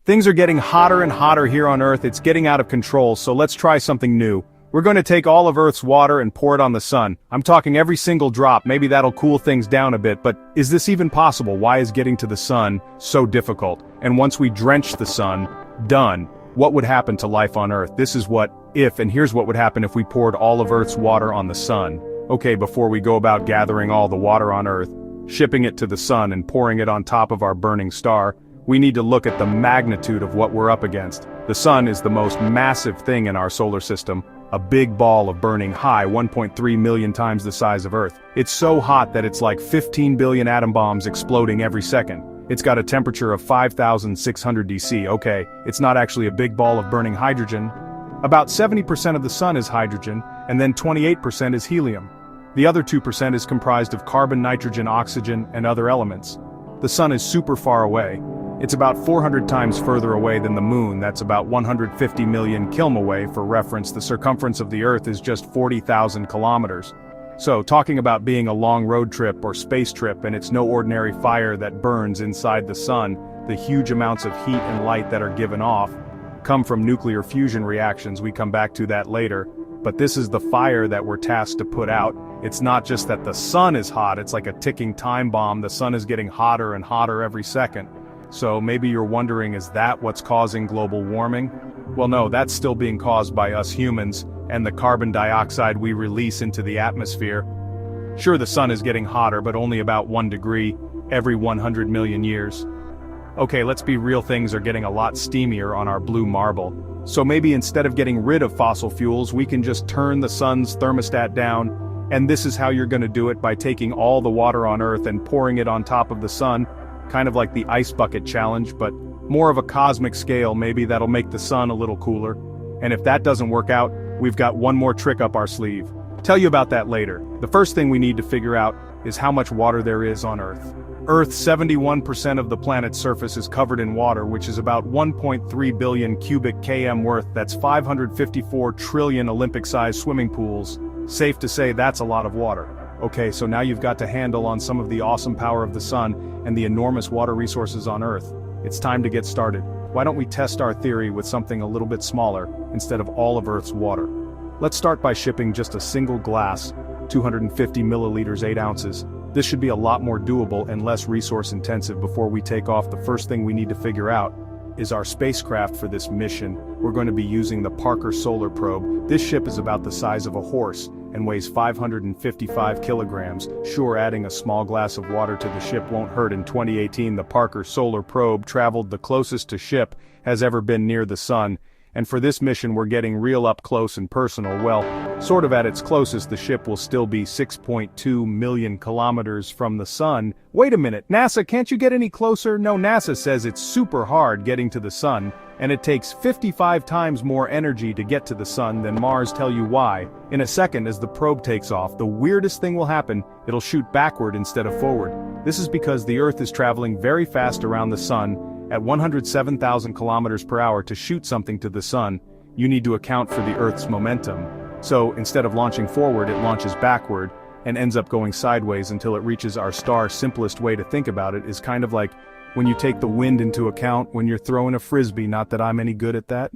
Things are getting hotter and hotter here on Earth. It's getting out of control, so let's try something new. We're going to take all of Earth's water and pour it on the sun. I'm talking every single drop. Maybe that'll cool things down a bit, but is this even possible? Why is getting to the sun so difficult? And once we drench the sun, done. What would happen to life on Earth? This is what if, and here's what would happen if we poured all of Earth's water on the sun. Okay, before we go about gathering all the water on Earth, shipping it to the sun and pouring it on top of our burning star, we need to look at the magnitude of what we're up against. The sun is the most massive thing in our solar system, a big ball of burning high 1.3 million times the size of Earth. It's so hot that it's like 15 billion atom bombs exploding every second. It's got a temperature of 5,600 DC. Okay, it's not actually a big ball of burning hydrogen. About 70% of the sun is hydrogen, and then 28% is helium. The other 2% is comprised of carbon, nitrogen, oxygen, and other elements. The sun is super far away. It's about 400 times further away than the moon. That's about 150 million km away. For reference, the circumference of the Earth is just 40,000 kilometers. So, talking about being a long road trip or space trip, and it's no ordinary fire that burns inside the sun. The huge amounts of heat and light that are given off come from nuclear fusion reactions. We come back to that later. But this is the fire that we're tasked to put out. It's not just that the sun is hot, it's like a ticking time bomb. The sun is getting hotter and hotter every second. So maybe you're wondering, is that what's causing global warming? Well, no, that's still being caused by us humans and the carbon dioxide we release into the atmosphere. Sure, the sun is getting hotter, but only about 1 degree every 100 million years. Okay, let's be real, things are getting a lot steamier on our blue marble. So maybe instead of getting rid of fossil fuels, we can just turn the sun's thermostat down, and this is how you're going to do it, by taking all the water on Earth and pouring it on top of the sun. Kind of like the ice bucket challenge, but more of a cosmic scale. Maybe that'll make the sun a little cooler. And if that doesn't work out, we've got one more trick up our sleeve. Tell you about that later. The first thing we need to figure out is how much water there is on Earth. Earth's 71% of the planet's surface is covered in water, which is about 1.3 billion cubic km worth. That's 554 trillion Olympic-sized swimming pools. Safe to say that's a lot of water. Okay, so now you've got to handle on some of the awesome power of the sun and the enormous water resources on Earth. It's time to get started. Why don't we test our theory with something a little bit smaller, instead of all of Earth's water? Let's start by shipping just a single glass, 250 milliliters, 8 ounces. This should be a lot more doable and less resource intensive. Before we take off, the first thing we need to figure out is our spacecraft for this mission. We're going to be using the Parker Solar Probe. This ship is about the size of a horse and weighs 555 kilograms. Sure, adding a small glass of water to the ship won't hurt. In 2018, the Parker Solar Probe traveled the closest a ship has ever been near the sun. And for this mission we're getting real up close and personal. Well, sort of at its closest, the ship will still be 6.2 million kilometers from the sun. Wait a minute, NASA, can't you get any closer? No, NASA says it's super hard getting to the sun, and it takes 55 times more energy to get to the sun than Mars. Tell you why in a second. As the probe takes off, the weirdest thing will happen. It'll shoot backward instead of forward. This is because the Earth is traveling very fast around the sun at 107,000 kilometers per hour. To shoot something to the sun, you need to account for the Earth's momentum. So instead of launching forward, it launches backward and ends up going sideways until it reaches our star. Simplest way to think about it is kind of like when you take the wind into account when you're throwing a frisbee. Not that I'm any good at that.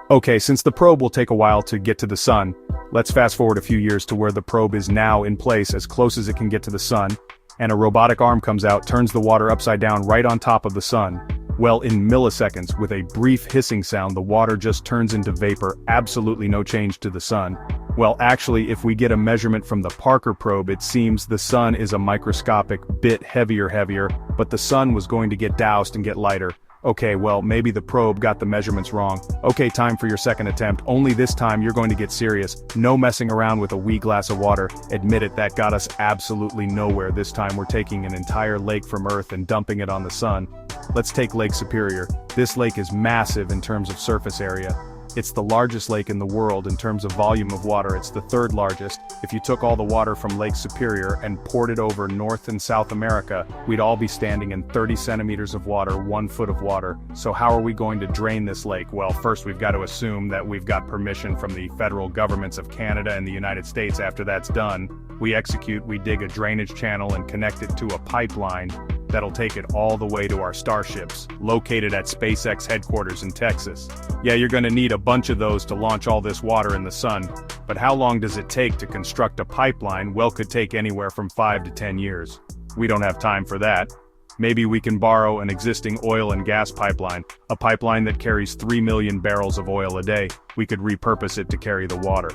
Okay, since the probe will take a while to get to the sun, let's fast forward a few years to where the probe is now in place as close as it can get to the sun, and a robotic arm comes out, turns the water upside down right on top of the sun. Well, in milliseconds, with a brief hissing sound, the water just turns into vapor. Absolutely no change to the sun. Well, actually, if we get a measurement from the Parker probe, it seems the sun is a microscopic bit heavier, but the sun was going to get doused and get lighter. Okay, well, maybe the probe got the measurements wrong. Okay, time for your second attempt. Only this time you're going to get serious. No messing around with a wee glass of water. Admit it, that got us absolutely nowhere. This time we're taking an entire lake from Earth and dumping it on the sun. Let's take Lake Superior. This lake is massive in terms of surface area. It's the largest lake in the world in terms of volume of water. It's the third largest. If you took all the water from Lake Superior and poured it over North and South America, we'd all be standing in 30 centimeters of water, 1 foot of water. So how are we going to drain this lake? Well, first we've got to assume that we've got permission from the federal governments of Canada and the United States. After that's done, we dig a drainage channel and connect it to a pipeline. that'll take it all the way to our starships, located at SpaceX headquarters in Texas. Yeah, you're gonna need a bunch of those to launch all this water in the sun, but how long does it take to construct a pipeline? Well, could take anywhere from 5 to 10 years. We don't have time for that. Maybe we can borrow an existing oil and gas pipeline, a pipeline that carries 3 million barrels of oil a day. We could repurpose it to carry the water.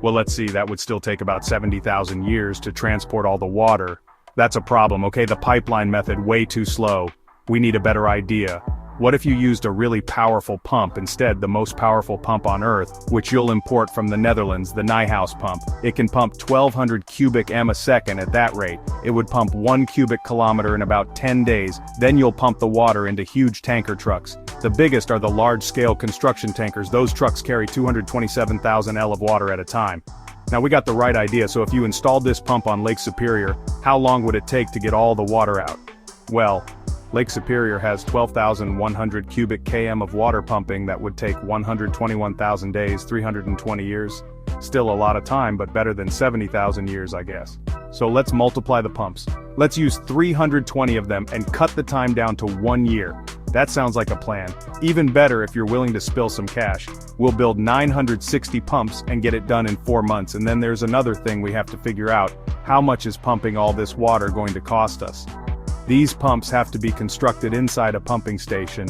Well, let's see, that would still take about 70,000 years to transport all the water. That's a problem, okay? The pipeline method, way too slow. We need a better idea. What if you used a really powerful pump instead, the most powerful pump on Earth, which you'll import from the Netherlands, the Nijhuis pump? It can pump 1,200 cubic m a second at that rate. It would pump 1 cubic kilometer in about 10 days, then you'll pump the water into huge tanker trucks. The biggest are the large-scale construction tankers. Those trucks carry 227,000 L of water at a time. Now we got the right idea, so if you installed this pump on Lake Superior, how long would it take to get all the water out? Well, Lake Superior has 12,100 cubic km of water pumping that would take 121,000 days, 320 years. Still a lot of time, but better than 70,000 years, I guess. So let's multiply the pumps. Let's use 320 of them and cut the time down to 1 year. That sounds like a plan. Even better if you're willing to spill some cash. We'll build 960 pumps and get it done in 4 months, and then there's another thing we have to figure out. How much is pumping all this water going to cost us? These pumps have to be constructed inside a pumping station,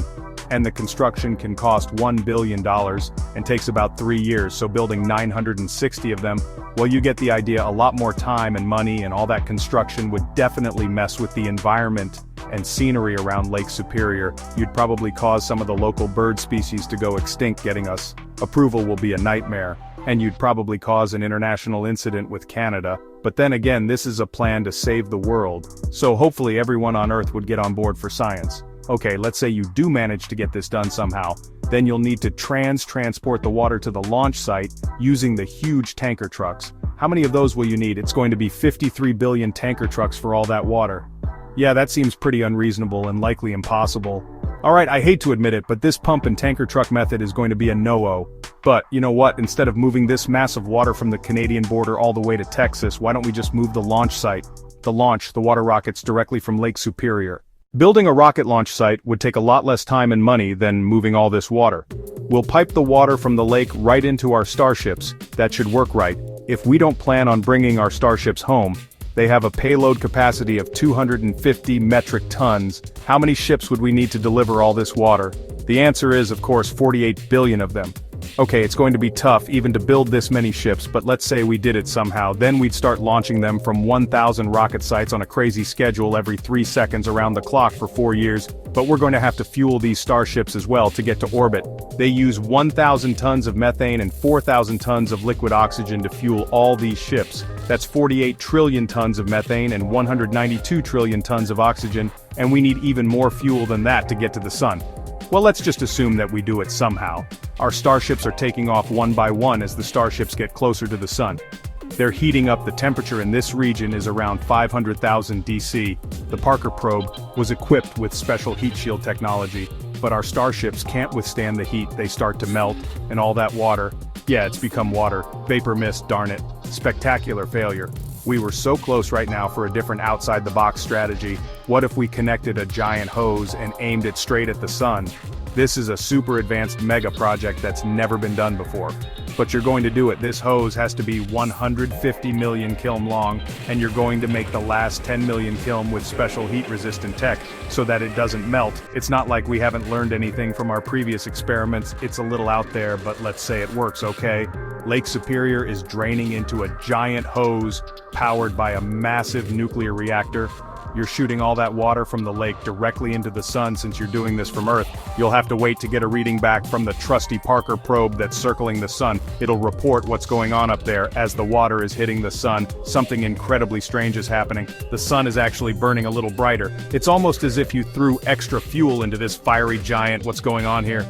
and the construction can cost $1 billion and takes about 3 years, so building 960 of them, well, you get the idea. A lot more time and money, and all that construction would definitely mess with the environment and scenery around Lake Superior. You'd probably cause some of the local bird species to go extinct. Getting us approval will be a nightmare, and you'd probably cause an international incident with Canada. But then again, this is a plan to save the world, so hopefully everyone on Earth would get on board for science. Okay, let's say you do manage to get this done somehow, then you'll need to transport the water to the launch site using the huge tanker trucks. How many of those will you need? It's going to be 53 billion tanker trucks for all that water. Yeah, that seems pretty unreasonable and likely impossible. Alright, I hate to admit it, but this pump and tanker truck method is going to be a no-oh. But, you know what, instead of moving this massive water from the Canadian border all the way to Texas, why don't we just move the launch site? The water rockets directly from Lake Superior. Building a rocket launch site would take a lot less time and money than moving all this water. We'll pipe the water from the lake right into our starships. That should work right. If we don't plan on bringing our starships home, they have a payload capacity of 250 metric tons. How many ships would we need to deliver all this water? The answer is, of course, 48 billion of them. Okay, it's going to be tough even to build this many ships, but let's say we did it somehow. Then we'd start launching them from 1,000 rocket sites on a crazy schedule every 3 seconds around the clock for 4 years. But we're going to have to fuel these starships as well to get to orbit. They use 1,000 tons of methane and 4,000 tons of liquid oxygen to fuel all these ships. That's 48 trillion tons of methane and 192 trillion tons of oxygen, and we need even more fuel than that to get to the sun. Well, let's just assume that we do it somehow. Our starships are taking off one by one as the starships get closer to the sun. They're heating up. The temperature in this region is around 500,000 DC. The Parker probe was equipped with special heat shield technology, but our starships can't withstand the heat. They start to melt, and all that water, yeah, it's become water. Vapor mist, darn it. Spectacular failure. We were so close right now for a different outside-the-box strategy. What if we connected a giant hose and aimed it straight at the sun? This is a super advanced mega project that's never been done before. But you're going to do it. This hose has to be 150 million km long, and you're going to make the last 10 million km with special heat-resistant tech, so that it doesn't melt. It's not like we haven't learned anything from our previous experiments. It's a little out there, but let's say it works, okay? Lake Superior is draining into a giant hose powered by a massive nuclear reactor. You're shooting all that water from the lake directly into the sun. Since you're doing this from Earth, you'll have to wait to get a reading back from the trusty Parker probe that's circling the sun. It'll report what's going on up there. As the water is hitting the sun, something incredibly strange is happening. The sun is actually burning a little brighter. It's almost as if you threw extra fuel into this fiery giant. What's going on here?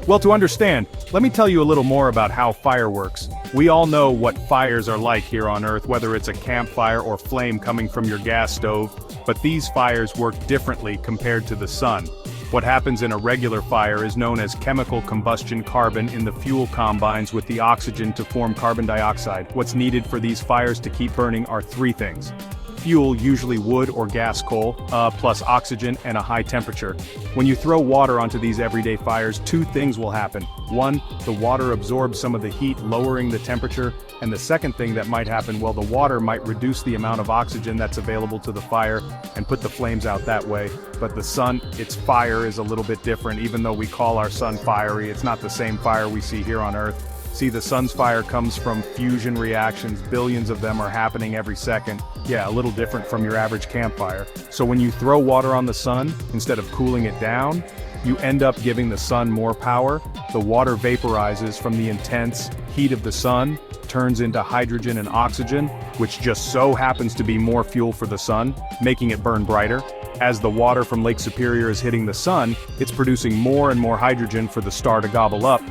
Well, to understand, let me tell you a little more about how fire works. We all know what fires are like here on Earth, whether it's a campfire or flame coming from your gas stove, but these fires work differently compared to the sun. What happens in a regular fire is known as chemical combustion. Carbon in the fuel combines with the oxygen to form carbon dioxide. What's needed for these fires to keep burning are 3 things. Fuel, usually wood or gas coal, plus oxygen and a high temperature. When you throw water onto these everyday fires, two things will happen. One, the water absorbs some of the heat, lowering the temperature, and the second thing that might happen, well, the water might reduce the amount of oxygen that's available to the fire and put the flames out that way. But the sun, its fire is a little bit different. Even though we call our sun fiery, it's not the same fire we see here on Earth. See, the sun's fire comes from fusion reactions. Billions of them are happening every second. Yeah, a little different from your average campfire. So when you throw water on the sun, instead of cooling it down, you end up giving the sun more power. The water vaporizes from the intense heat of the sun, turns into hydrogen and oxygen, which just so happens to be more fuel for the sun, making it burn brighter. As the water from Lake Superior is hitting the sun, it's producing more and more hydrogen for the star to gobble up.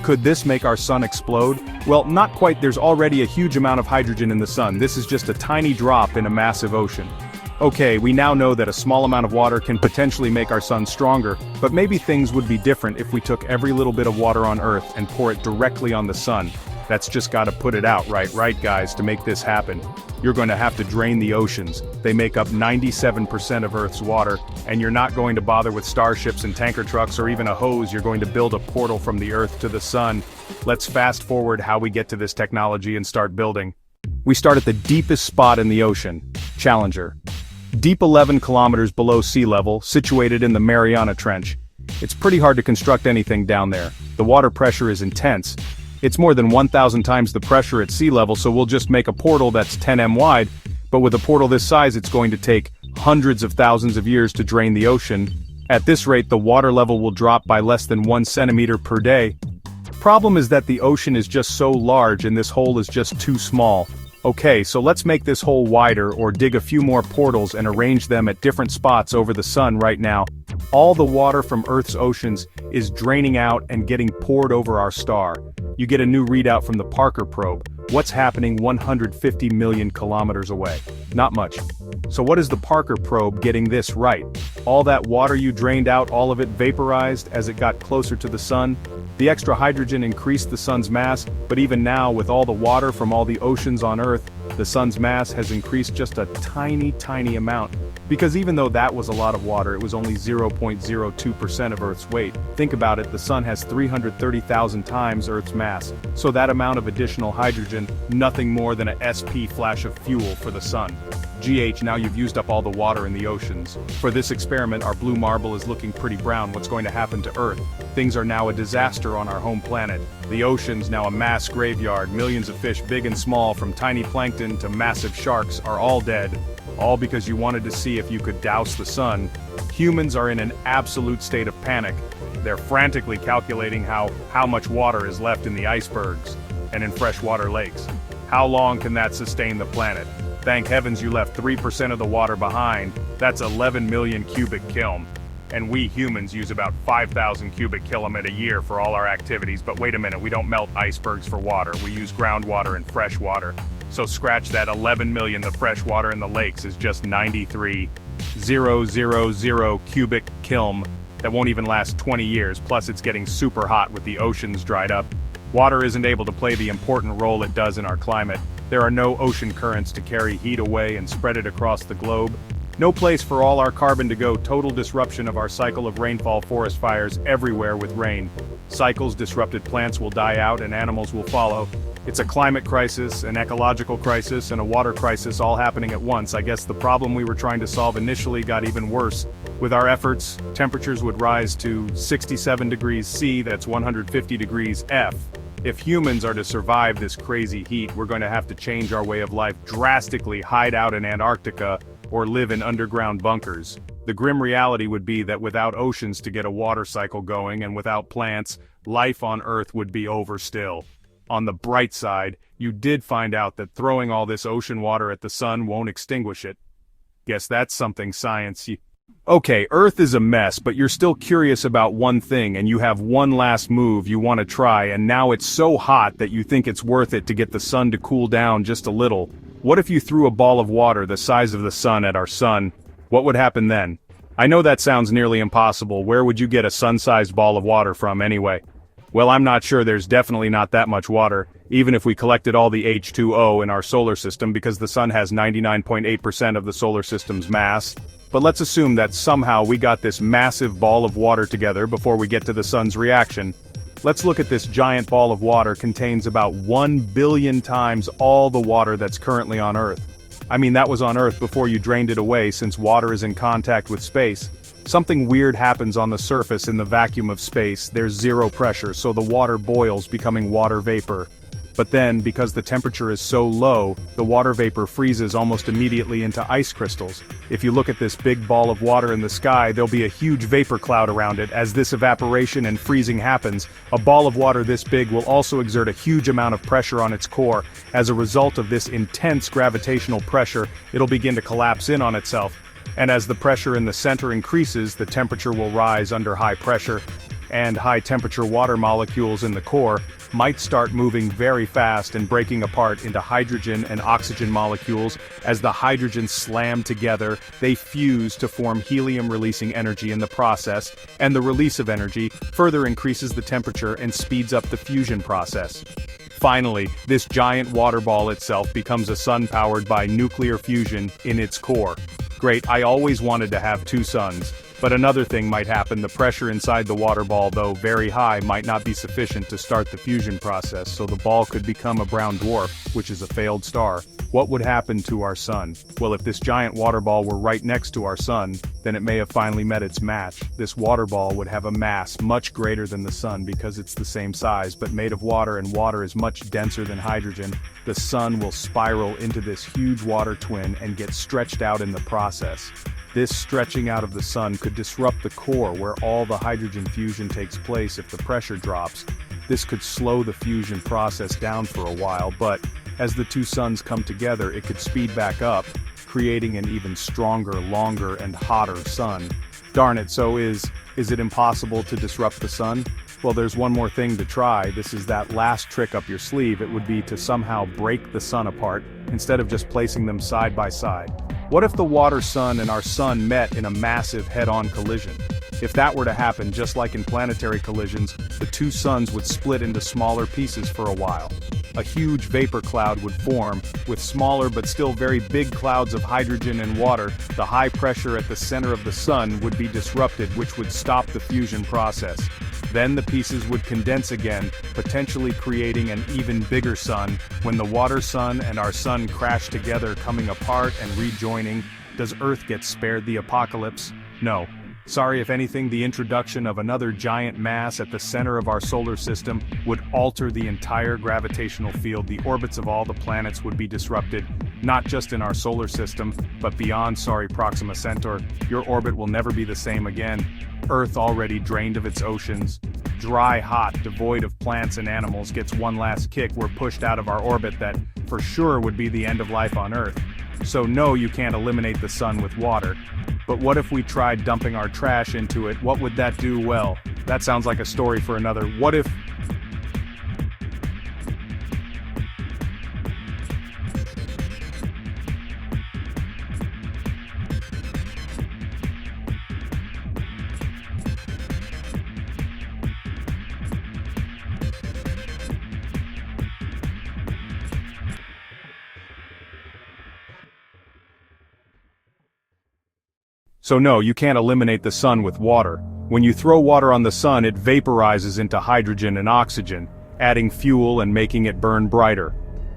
Could this make our sun explode? Well, not quite. There's already a huge amount of hydrogen in the sun. This is just a tiny drop in a massive ocean. Okay, we now know that a small amount of water can potentially make our sun stronger, but maybe things would be different if we took every little bit of water on Earth and pour it directly on the sun. That's just gotta put it out, right guys, to make this happen. You're going to have to drain the oceans. They make up 97% of Earth's water, and you're not going to bother with starships and tanker trucks or even a hose. You're going to build a portal from the Earth to the sun. Let's fast forward how we get to this technology and start building. We start at the deepest spot in the ocean, Challenger. Deep 11 kilometers below sea level, situated in the Mariana Trench. It's pretty hard to construct anything down there. The water pressure is intense. It's more than 1,000 times the pressure at sea level, so we'll just make a portal that's 10 m wide, but with a portal this size it's going to take hundreds of thousands of years to drain the ocean. At this rate, the water level will drop by less than 1 centimeter per day. Problem is that the ocean is just so large and this hole is just too small. Okay, so let's make this hole wider or dig a few more portals and arrange them at different spots over the sun right now. All the water from Earth's oceans is draining out and getting poured over our star. You get a new readout from the Parker probe. What's happening 150 million kilometers away? Not much. So what is the Parker probe getting this right? All that water you drained out, all of it vaporized as it got closer to the sun? The extra hydrogen increased the sun's mass, but even now, with all the water from all the oceans on Earth, the sun's mass has increased just a tiny amount. Because even though that was a lot of water, it was only 0.02% of Earth's weight. Think about it, the sun has 330,000 times Earth's mass. So that amount of additional hydrogen, nothing more than a SP flash of fuel for the sun. GH, now you've used up all the water in the oceans. For this experiment, our blue marble is looking pretty brown. What's going to happen to Earth? Things are now a disaster on our home planet. The ocean's now a mass graveyard. Millions of fish, big and small, from tiny plankton to massive sharks, are all dead. All because you wanted to see if you could douse the sun. Humans are in an absolute state of panic. They're frantically calculating how much water is left in the icebergs and in freshwater lakes. How long can that sustain the planet? Thank heavens you left 3% of the water behind. That's 11 million cubic kilm. And we humans use about 5,000 cubic kilom a year for all our activities. But wait a minute, we don't melt icebergs for water. We use groundwater and fresh water. So scratch that 11 million. The fresh water in the lakes is just 93,000 cubic kilm. That won't even last 20 years. Plus it's getting super hot with the oceans dried up. Water isn't able to play the important role it does in our climate. There are no ocean currents to carry heat away and spread it across the globe. No place for all our carbon to go. Total disruption of our cycle of rainfall, forest fires everywhere with rain. Cycles, disrupted plants will die out and animals will follow. It's a climate crisis, an ecological crisis, and a water crisis all happening at once. I guess the problem we were trying to solve initially got even worse. With our efforts, temperatures would rise to 67 degrees C, that's 150 degrees F. If humans are to survive this crazy heat, we're going to have to change our way of life drastically, hide out in Antarctica, or live in underground bunkers. The grim reality would be that without oceans to get a water cycle going and without plants, life on Earth would be over still. On the bright side, you did find out that throwing all this ocean water at the sun won't extinguish it. Guess that's something science. Okay, Earth is a mess, but you're still curious about one thing and you have one last move you want to try, and now it's so hot that you think it's worth it to get the sun to cool down just a little. What if you threw a ball of water the size of the sun at our sun? What would happen then? I know that sounds nearly impossible. Where would you get a sun-sized ball of water from anyway? Well, I'm not sure. There's definitely not that much water. even if we collected all the H2O in our solar system because the sun has 99.8% of the solar system's mass. But let's assume that somehow we got this massive ball of water together before we get to the sun's reaction. Let's look at this giant ball of water contains about 1 billion times all the water that's currently on Earth. I mean, that was on Earth before you drained it away, since water is in contact with space. Something weird happens on the surface in the vacuum of space. There's zero pressure, so the water boils, becoming water vapor. But then, because the temperature is so low, the water vapor freezes almost immediately into ice crystals. If you look at this big ball of water in the sky, there'll be a huge vapor cloud around it. As this evaporation and freezing happens, a ball of water this big will also exert a huge amount of pressure on its core. As a result of this intense gravitational pressure, it'll begin to collapse in on itself. And as the pressure in the center increases, the temperature will rise under high pressure, and high-temperature water molecules in the core might start moving very fast and breaking apart into hydrogen and oxygen molecules. As the hydrogens slam together, they fuse to form helium-releasing energy in the process, and the release of energy further increases the temperature and speeds up the fusion process. Finally, this giant water ball itself becomes a sun powered by nuclear fusion in its core. Great, I always wanted to have two suns. But another thing might happen. The pressure inside the water ball, though very high, might not be sufficient to start the fusion process, so the ball could become a brown dwarf, which is a failed star. What would happen to our sun? Well, if this giant water ball were right next to our sun, then it may have finally met its match. This water ball would have a mass much greater than the sun because it's the same size, but made of water, and water is much denser than hydrogen. The sun will spiral into this huge water twin and get stretched out in the process. This stretching out of the sun could disrupt the core where all the hydrogen fusion takes place if the pressure drops. This could slow the fusion process down for a while, but as the two suns come together, it could speed back up, creating an even stronger, longer, and hotter sun. Darn it, so is it impossible to disrupt the sun? Well, there's one more thing to try. This is that last trick up your sleeve. It would be to somehow break the sun apart, instead of just placing them side by side. What if the water sun and our sun met in a massive head-on collision? If that were to happen, just like in planetary collisions, the two suns would split into smaller pieces for a while. A huge vapor cloud would form, with smaller but still very big clouds of hydrogen and water. The high pressure at the center of the sun would be disrupted, which would stop the fusion process. Then the pieces would condense again, potentially creating an even bigger sun. When the water sun and our sun crash together, coming apart and rejoining, does Earth get spared the apocalypse? No. Sorry, if anything, the introduction of another giant mass at the center of our solar system would alter the entire gravitational field. The orbits of all the planets would be disrupted, not just in our solar system, but beyond. Sorry, Proxima Centaur, your orbit will never be the same again. Earth, already drained of its oceans, dry, hot, devoid of plants and animals, gets one last kick. We're pushed out of our orbit. That for sure would be the end of life on Earth. So no, you can't eliminate the sun with water. But what if we tried dumping our trash into it? What would that do? Well, that sounds like a story for another. What if... So no, you can't eliminate the sun with water. When you throw water on the sun, it vaporizes into hydrogen and oxygen, adding fuel and making it burn brighter.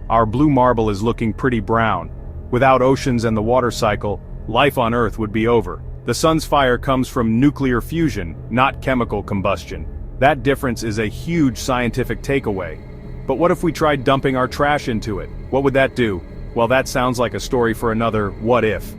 Our blue marble is looking pretty brown. Without oceans and the water cycle, life on Earth would be over. The sun's fire comes from nuclear fusion, not chemical combustion. That difference is a huge scientific takeaway. But what if we tried dumping our trash into it? What would that do? Well, that sounds like a story for another what if.